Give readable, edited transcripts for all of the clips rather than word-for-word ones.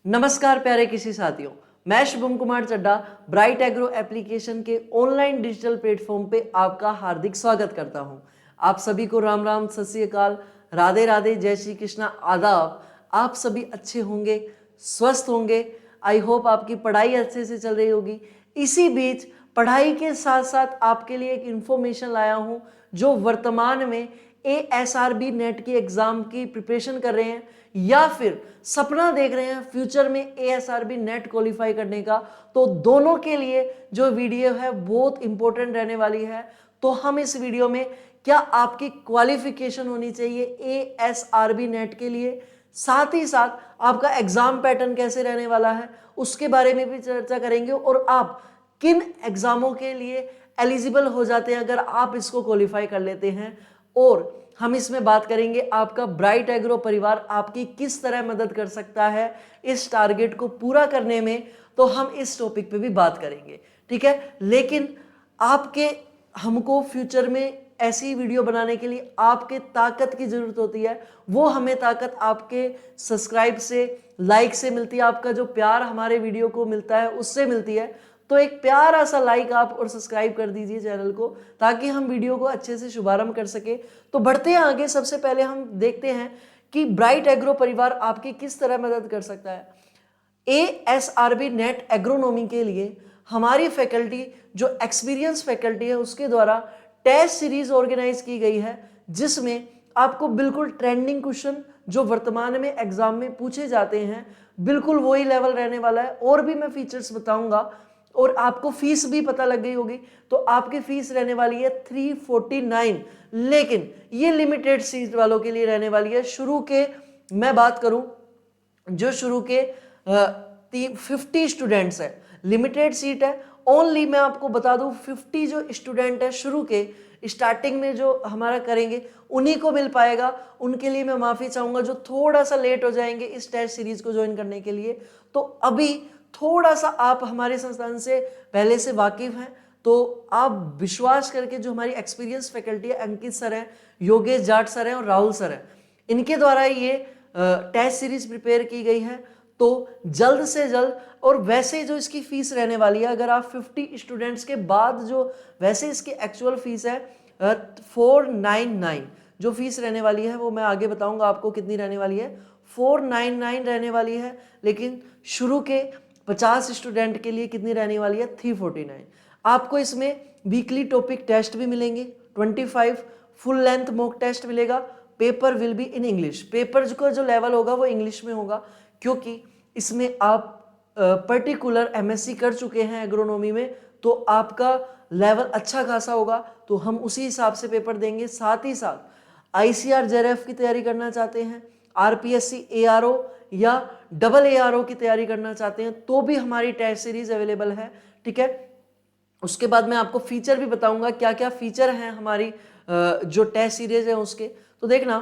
नमस्कार प्यारे किसी साथियों, मैं शुभम कुमार चड्डा ब्राइट एग्रो एप्लीकेशन के ऑनलाइन डिजिटल प्लेटफॉर्म पे आपका हार्दिक स्वागत करता हूं। आप सभी को राम राम, सत श्री अकाल, राधे राधे, जय श्री कृष्णा, आदाब। आप सभी अच्छे होंगे, स्वस्थ होंगे। आई होप आपकी पढ़ाई अच्छे से चल रही होगी। इसी बीच पढ़ाई के साथ साथ आपके लिए एक इंफॉर्मेशन लाया हूं, जो वर्तमान में ASRB नेट की एग्जाम की प्रिपरेशन कर रहे हैं या फिर सपना देख रहे हैं फ्यूचर में ASRB नेट क्वालिफाई करने का, तो दोनों के लिए जो वीडियो है बहुत इंपॉर्टेंट रहने वाली है। तो हम इस वीडियो में क्या आपकी क्वालिफिकेशन होनी चाहिए ASRB नेट के लिए, साथ ही साथ आपका एग्जाम पैटर्न कैसे रहने वाला है उसके बारे में भी चर्चा करेंगे, और आप किन एग्जामों के लिए एलिजिबल हो जाते हैं अगर आप इसको क्वालिफाई कर लेते हैं। और हम इसमें बात करेंगे आपका ब्राइट एग्रो परिवार आपकी किस तरह मदद कर सकता है इस टारगेट को पूरा करने में। तो हम इस टॉपिक पे भी बात करेंगे, ठीक है। लेकिन आपके हमको फ्यूचर में ऐसी वीडियो बनाने के लिए आपके ताकत की जरूरत होती है। वो हमें ताकत आपके सब्सक्राइब से, लाइक से मिलती है। आपका जो प्यार हमारे वीडियो को मिलता है उससे मिलती है। तो एक प्यारा सा लाइक आप और सब्सक्राइब कर दीजिए चैनल को, ताकि हम वीडियो को अच्छे से शुभारंभ कर सके। तो बढ़ते हैं आगे। सबसे पहले हम देखते हैं कि ब्राइट एग्रो परिवार आपकी किस तरह मदद कर सकता है। ASRB नेट एग्रोनॉमी के लिए हमारी फैकल्टी, जो एक्सपीरियंस फैकल्टी है, उसके द्वारा टेस्ट सीरीज ऑर्गेनाइज की गई है, जिसमें आपको बिल्कुल ट्रेंडिंग क्वेश्चन जो वर्तमान में एग्जाम में पूछे जाते हैं बिल्कुल वही लेवल रहने वाला है। और भी मैं फीचर्स बताऊंगा, और आपको फीस भी पता लग गई होगी। तो आपकी फीस रहने वाली है 349, लेकिन ये लिमिटेड सीट वालों के लिए रहने वाली है। शुरू के मैं बात करूं, जो शुरू के 50 स्टूडेंट्स है, लिमिटेड सीट है। ओनली मैं आपको बता दूं 50 जो स्टूडेंट है शुरू के स्टार्टिंग में जो हमारा करेंगे उन्हीं को मिल पाएगा। उनके लिए मैं माफी चाहूंगा जो थोड़ा सा लेट हो जाएंगे इस टेस्ट सीरीज को ज्वाइन करने के लिए। तो अभी थोड़ा सा आप हमारे संस्थान से पहले से वाकिफ हैं, तो आप विश्वास करके, जो हमारी एक्सपीरियंस फैकल्टी है, अंकित सर हैं, योगेश जाट सर हैं और राहुल सर हैं, इनके द्वारा ये टेस्ट सीरीज प्रिपेयर की गई है। तो जल्द से जल्द, और वैसे जो इसकी फीस रहने वाली है, अगर आप 50 स्टूडेंट्स के बाद जो वैसे इसकी एक्चुअल फीस है 499, जो फीस रहने वाली है वो मैं आगे बताऊंगा आपको कितनी रहने वाली है। 499 रहने वाली है, लेकिन शुरू के 50 स्टूडेंट के लिए कितनी रहने वाली है 349। आपको इसमें वीकली टॉपिक टेस्ट भी मिलेंगे, 25 फुल लेंथ मॉक टेस्ट मिलेगा। Paper will be in English. Paper का जो लेवल होगा वो इंग्लिश में होगा, क्योंकि इसमें आप पर्टिकुलर MSc कर चुके हैं एग्रोनॉमी में, तो आपका लेवल अच्छा खासा होगा। तो हम उसी हिसाब से पेपर देंगे। साथ ही साथ ICR JRF की तैयारी करना चाहते हैं, RPSC ARO या डबल ARO की तैयारी करना चाहते हैं, तो भी हमारी टेस्ट सीरीज अवेलेबल है, ठीक है। उसके बाद मैं आपको फीचर भी बताऊंगा क्या क्या फीचर हैं हमारी जो टेस्ट सीरीज है उसके। तो देखना,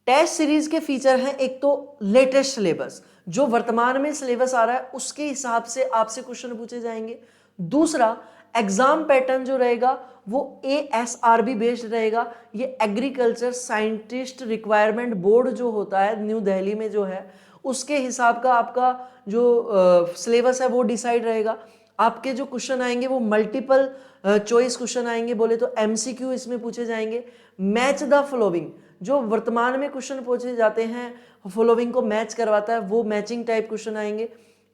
टेस्ट सीरीज के फीचर हैं, एक तो लेटेस्ट सिलेबस, जो वर्तमान में सिलेबस आ रहा है उसके हिसाब से आपसे क्वेश्चन पूछे जाएंगे। दूसरा, एग्जाम पैटर्न जो रहेगा वो ASRB बेस्ड रहेगा। ये एग्रीकल्चर साइंटिस्ट रिक्वायरमेंट बोर्ड जो होता है न्यू दिल्ली में जो है, उसके हिसाब का आपका जो सिलेबस है वो डिसाइड रहेगा। आपके जो क्वेश्चन आएंगे वो मल्टीपल चॉइस क्वेश्चन आएंगे, बोले तो MCQ इसमें पूछे जाएंगे। मैच द फॉलोइंग, जो वर्तमान में क्वेश्चन पूछे जाते हैं फॉलोइंग को मैच करवाता है, वो मैचिंग टाइप क्वेश्चन आएंगे।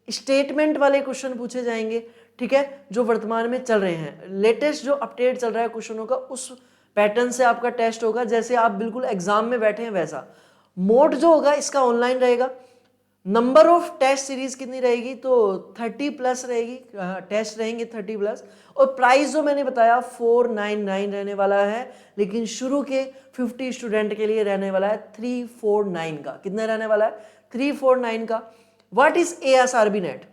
स्टेटमेंट वाले क्वेश्चन पूछे जाएंगे, ठीक है, जो वर्तमान में चल रहे हैं। लेटेस्ट जो अपडेट चल रहा है क्वेश्चनों का, उस पैटर्न से आपका टेस्ट होगा, जैसे आप बिल्कुल एग्जाम में बैठे हैं वैसा। मोड जो होगा इसका ऑनलाइन रहेगा। नंबर ऑफ टेस्ट सीरीज कितनी रहेगी, तो 30+ रहेगी, टेस्ट रहेंगे 30+। और प्राइस जो मैंने बताया 499 रहने वाला है, लेकिन शुरू के 50 स्टूडेंट के लिए रहने वाला है 349 का। कितना रहने वाला है 349 का। व्हाट इज ASRB नेट,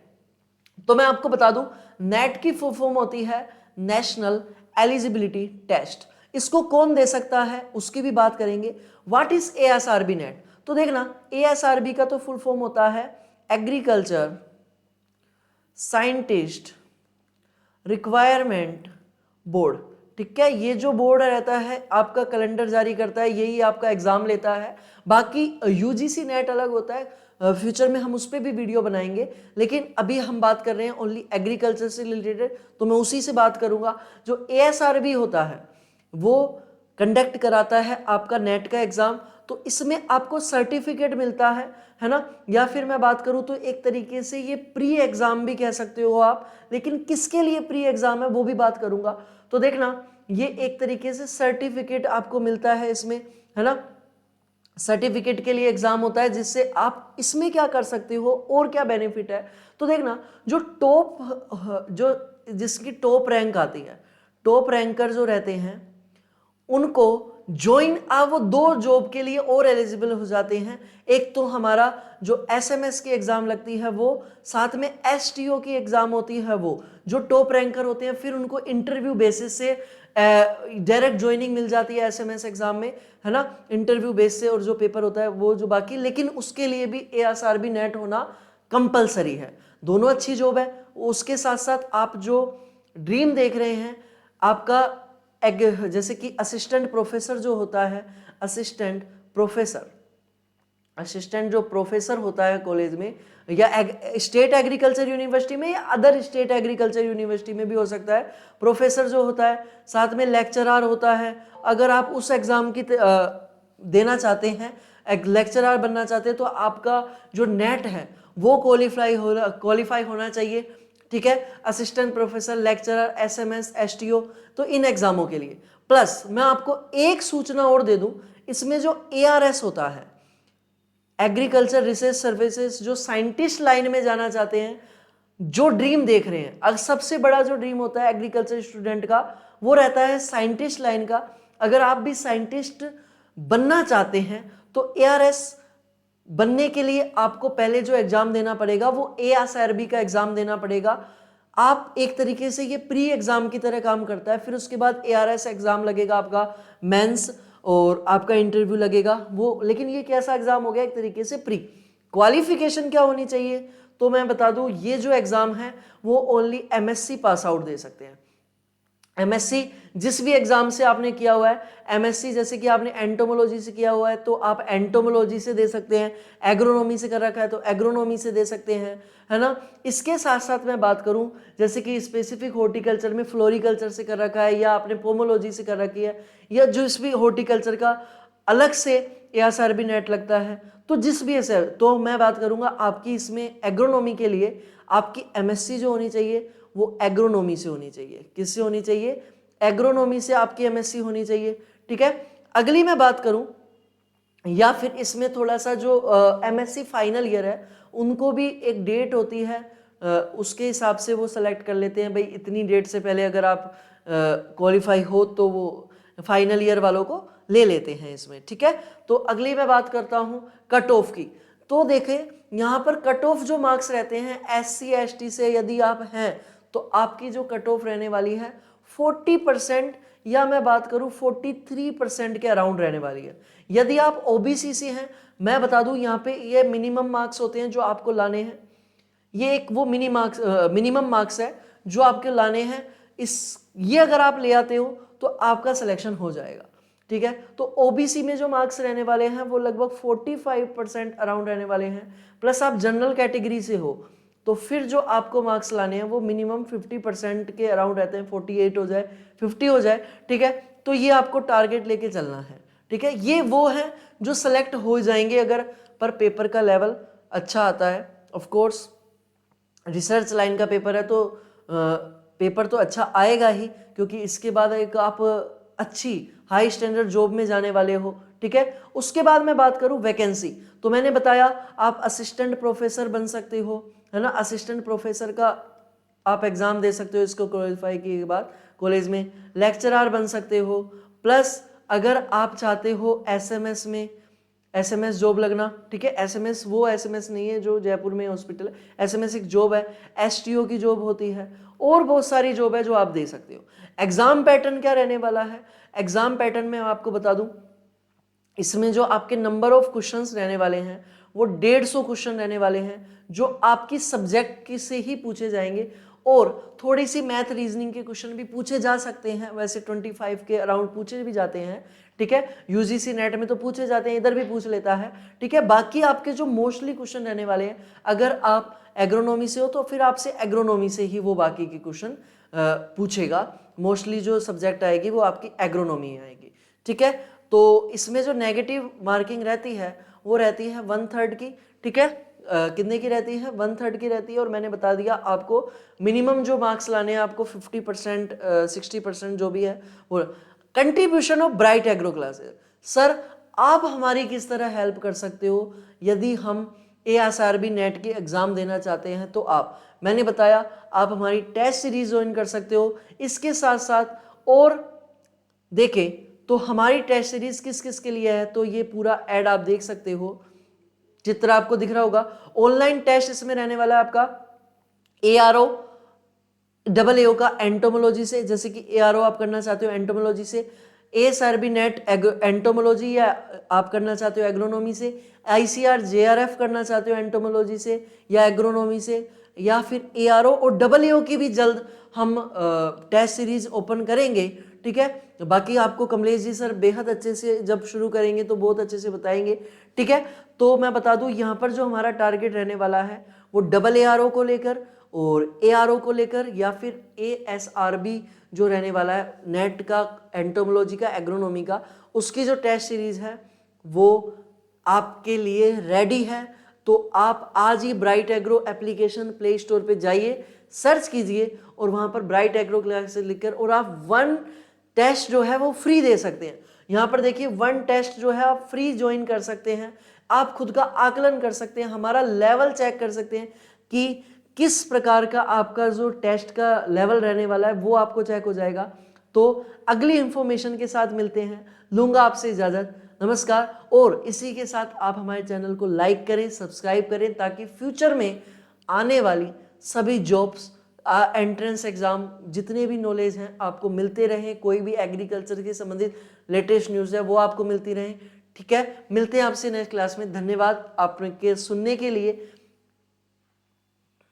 तो मैं आपको बता दूं, नेट की फुल फॉर्म होती है नेशनल एलिजिबिलिटी टेस्ट। इसको कौन दे सकता है उसकी भी बात करेंगे। व्हाट इज ASRB नेट, तो देखना, ASRB का तो फुल फॉर्म होता है एग्रीकल्चर साइंटिस्ट रिक्वायरमेंट बोर्ड, ठीक है। ये जो बोर्ड रहता है आपका कैलेंडर जारी करता है, यही आपका एग्जाम लेता है। बाकी UGC नेट अलग होता है, फ्यूचर में हम उस पर भी वीडियो बनाएंगे, लेकिन अभी हम बात कर रहे हैं ओनली एग्रीकल्चर से रिलेटेड, तो मैं उसी से बात करूंगा। जो ASRB होता है वो कंडक्ट कराता है आपका नेट का एग्जाम, तो इसमें आपको सर्टिफिकेट मिलता है ना। या फिर मैं बात करूं तो एक तरीके से ये प्री एग्जाम भी कह सकते हो आप, लेकिन किसके लिए प्री एग्जाम है वो भी बात करूंगा। तो देखना, ये एक तरीके से सर्टिफिकेट आपको मिलता है इसमें, है ना। सर्टिफिकेट के लिए एग्जाम होता है, जिससे आप इसमें क्या कर सकते हो और क्या बेनिफिट है। तो देखना, जो जिसकी टॉप रैंक आती है, टॉप रैंकर जो रहते हैं उनको ज्वाइन वो 2 जॉब के लिए और एलिजिबल हो जाते हैं। एक तो हमारा जो SMS की एग्जाम लगती है वो, साथ में STO की एग्जाम होती है वो। जो टॉप रैंकर होते हैं फिर उनको इंटरव्यू बेसिस से डायरेक्ट ज्वाइनिंग मिल जाती है SMS एग्जाम में, है ना, इंटरव्यू बेस से। और जो पेपर होता है वो जो बाकी, लेकिन उसके लिए भी ASRB नेट होना कंपलसरी है। दोनों अच्छी जॉब है। उसके साथ साथ आप जो ड्रीम देख रहे हैं आपका जैसे कि असिस्टेंट प्रोफेसर जो होता है, असिस्टेंट जो प्रोफेसर होता है कॉलेज में या स्टेट एग्रीकल्चर यूनिवर्सिटी में या अदर स्टेट एग्रीकल्चर यूनिवर्सिटी में भी हो सकता है, प्रोफेसर जो होता है, साथ में लेक्चरर होता है। अगर आप उस एग्जाम की देना चाहते हैं, एक लेक्चरर बनना चाहते हैं, तो आपका जो नेट है वो क्वालिफाई होना चाहिए, ठीक है। Assistant professor, lecturer, SMS, STO, तो इन एग्जामों के लिए। प्लस मैं आपको एक सूचना और दे दूं, इसमें जो ARS होता है, एग्रीकल्चर रिसर्च सर्विसेज, जो साइंटिस्ट लाइन में जाना चाहते हैं, जो ड्रीम देख रहे हैं, अगर सबसे बड़ा जो ड्रीम होता है एग्रीकल्चर स्टूडेंट का वो रहता है साइंटिस्ट लाइन का। अगर आप भी साइंटिस्ट बनना चाहते हैं तो ARS बनने के लिए आपको पहले जो एग्जाम देना पड़ेगा वो ASRB का एग्जाम देना पड़ेगा। आप एक तरीके से ये प्री एग्जाम की तरह काम करता है। फिर उसके बाद ARS एग्जाम लगेगा आपका, मेंस, और आपका इंटरव्यू लगेगा वो। लेकिन ये कैसा एग्जाम हो गया, एक तरीके से प्री। क्वालिफिकेशन क्या होनी चाहिए, तो मैं बता दूं, ये जो एग्जाम है वो ओनली MSc पास आउट दे सकते हैं। MSc जिस भी एग्जाम से आपने किया हुआ है, MSc जैसे कि आपने एंटोमोलॉजी से किया हुआ है तो आप एंटोमोलॉजी से दे सकते हैं, एग्रोनॉमी से कर रखा है तो एग्रोनॉमी से दे सकते हैं, है ना। इसके साथ साथ मैं बात करूं, जैसे कि स्पेसिफिक हॉर्टिकल्चर में फ्लोरिकल्चर से कर रखा है, या आपने पोमोलॉजी से कर रखी है, या जिस भी हॉर्टिकल्चर का अलग से ASRB नेट लगता है, तो जिस भी ऐसे, तो मैं बात करूंगा आपकी इसमें एग्रोनॉमी के लिए आपकी MSc जो होनी चाहिए वो एग्रोनॉमी से होनी चाहिए। किससे होनी चाहिए, एग्रोनॉमी से आपकी MSc होनी चाहिए, ठीक है। अगली मैं बात करूं, या फिर इसमें थोड़ा सा जो MSc फाइनल ईयर है उनको भी एक डेट होती है, उसके हिसाब से वो सेलेक्ट कर लेते हैं, भाई इतनी डेट से पहले अगर आप क्वालिफाई हो तो वो फाइनल ईयर वालों को ले लेते हैं इसमें, ठीक है। तो अगली मैं बात करता हूं कट ऑफ की। तो देखें यहाँ पर कट ऑफ जो मार्क्स रहते हैं SC ST से यदि आप हैं तो आपकी जो कट ऑफ रहने वाली है 40%, या मैं बात करूं 43% के अराउंड रहने वाली है। यदि आप OBC से हैं, मैं बता दूं यहाँ पे ये मिनिमम मार्क्स होते हैं जो आपको लाने हैं, ये एक वो मिनिमम मार्क्स है जो आपके लाने हैं। ये अगर आप ले आते हो तो आपका सिलेक्शन हो जाएगा, ठीक है। तो OBC में जो मार्क्स रहने वाले हैं वो लगभग 45% अराउंड रहने वाले हैं। प्लस आप जनरल कैटेगरी से हो तो फिर जो आपको मार्क्स लाने हैं वो मिनिमम 50% के अराउंड रहते हैं, 48 हो जाए, 50 हो जाए, ठीक है। तो ये आपको टारगेट लेके चलना है, ठीक है। ये वो है जो सेलेक्ट हो जाएंगे अगर पर पेपर का लेवल अच्छा आता है। ऑफ कोर्स रिसर्च लाइन का पेपर है तो पेपर तो अच्छा आएगा ही, क्योंकि इसके बाद एक आप अच्छी हाई स्टैंडर्ड जॉब में जाने वाले हो, ठीक है। उसके बाद मैं बात करूं वैकेंसी, तो मैंने बताया आप असिस्टेंट प्रोफेसर बन सकते हो, है ना। असिस्टेंट प्रोफेसर का आप एग्जाम दे सकते हो, इसको क्वालिफाई किए के बाद कॉलेज में लेक्चरर बन सकते हो। प्लस अगर आप चाहते हो SMS में SMS जॉब लगना, ठीक है। SMS वो SMS नहीं है जो जयपुर में हॉस्पिटल है, SMS एक जॉब है, STO की जॉब होती है, और बहुत सारी जॉब है जो आप दे सकते हो। एग्जाम पैटर्न क्या रहने वाला है, एग्जाम पैटर्न में आपको बता दूं, इसमें जो आपके नंबर ऑफ क्वेश्चंस रहने वाले हैं वो 150 क्वेश्चन रहने वाले हैं, जो आपकी सब्जेक्ट की से ही पूछे जाएंगे, और थोड़ी सी मैथ रीजनिंग के क्वेश्चन भी पूछे जा सकते हैं, वैसे 25 के अराउंड पूछे भी जाते हैं, ठीक है। यूजीसी नेट में तो पूछे जाते हैं, इधर भी पूछ लेता है, ठीक है। बाकी आपके जो मोस्टली क्वेश्चन रहने वाले हैं, अगर आप एग्रोनॉमी से हो तो फिर आपसे एग्रोनॉमी से ही वो बाकी के क्वेश्चन पूछेगा। मोस्टली जो सब्जेक्ट आएगी वो आपकी एग्रोनॉमी आएगी, ठीक है। तो इसमें जो नेगेटिव मार्किंग रहती है वो रहती है 1/3 की, ठीक है। कितने की रहती है? 1/3 की रहती है। और मैंने बता दिया आपको मिनिमम जो मार्क्स लाने हैं आपको 50% 60% जो भी है वो। Contribution of bright agro classes, sir आप हमारी किस तरह हेल्प कर सकते हो यदि हम ASRB नेट की एग्जाम देना चाहते हैं? तो मैंने बताया आप हमारी टेस्ट सीरीज ज्वाइन कर सकते हो। इसके साथ साथ और देखें तो हमारी टेस्ट सीरीज किस किस के लिए है, तो ये पूरा ऐड आप देख सकते हो, चित्र आपको दिख रहा होगा। ऑनलाइन टेस्ट इसमें रहने वाला है आपका ARO AAO का एंटोमोलॉजी से, जैसे कि ARO आप करना चाहते हो एंटोमोलॉजी से, ASRB नेट एंटोमोलॉजी या आप करना चाहते हो एग्रोनॉमी से, ICR JRF करना चाहते हो एंटोमोलॉजी से या एग्रोनॉमी से, या फिर ARO और AAO की भी जल्द हम टेस्ट सीरीज ओपन करेंगे, ठीक है। बाकी आपको कमलेश जी सर बेहद अच्छे से जब शुरू करेंगे तो बहुत अच्छे से बताएंगे, ठीक है। तो मैं बता दूं यहाँ पर जो हमारा टारगेट रहने वाला है वो AARO को लेकर और ARO को लेकर, या फिर ASRB जो रहने वाला है नेट का एंटोमोलॉजी का एग्रोनॉमी का, उसकी जो टेस्ट सीरीज है वो आपके लिए रेडी है। तो आप आज ही Bright Agro application Play Store पे जाइए, सर्च कीजिए और वहां पर ब्राइट एग्रो क्लासेस लिखकर और आप 1 टेस्ट जो है वो फ्री दे सकते हैं। यहाँ पर देखिए 1 टेस्ट जो है आप फ्री ज्वाइन कर सकते हैं। आप खुद का आकलन कर सकते हैं, हमारा लेवल चेक कर सकते हैं कि किस प्रकार का आपका जो टेस्ट का लेवल रहने वाला है वो आपको चेक हो जाएगा। तो अगली इंफॉर्मेशन के साथ मिलते हैं, लूंगा आपसे इजाजत, नमस्कार। और इसी के साथ आप हमारे चैनल को लाइक करें, सब्सक्राइब करें, ताकि फ्यूचर में आने वाली सभी जॉब्स, एंट्रेंस एग्जाम, जितने भी नॉलेज हैं आपको मिलते रहें। कोई भी एग्रीकल्चर के संबंधित लेटेस्ट न्यूज़ है वो आपको मिलती रहे, ठीक है। मिलते हैं आपसे नेक्स्ट क्लास में। धन्यवाद आपके सुनने के लिए।